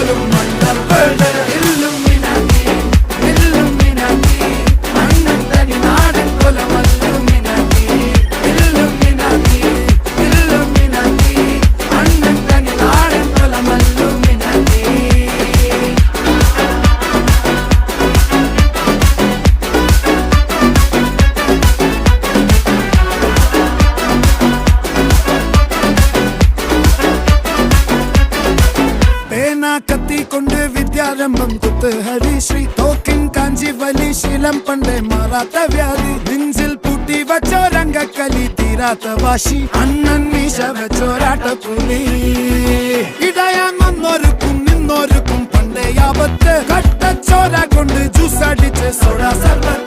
പോലും മണ്ടപ്പേട് Illuminati Illuminati അണ്ണൻ തനി നാടൻ കൊലമല്ലുമിനാറ്റി ഇല്ലുമിനാറ്റി ഇല്ലുമിനാറ്റി അണ്ണൻ തനി നാടൻ കൊലമല്ലുമിനാറ്റി. കത്തി കൊണ്ട് വിദ്യാരംഭം കുത്ത് ഹരിശ്രീ തോക്കിൻ കാഞ്ചി വലി ശീലം പണ്ടേ മാറാത്ത വ്യാധി നെഞ്ചിൽ പൂട്ടി വച്ചോരംഗക്കലി തീരാത്ത വാശി അണ്ണൻ മീശ വെച്ചോരാട്ട പുലി ഇടയാൻ വന്നോർക്കും നിന്നോർക്കും പണ്ടേ ആപത്ത് കട്ടച്ചോര കൊണ്ട് ജ്യൂസ് അടിച്ച് സോഡ സർബത്ത്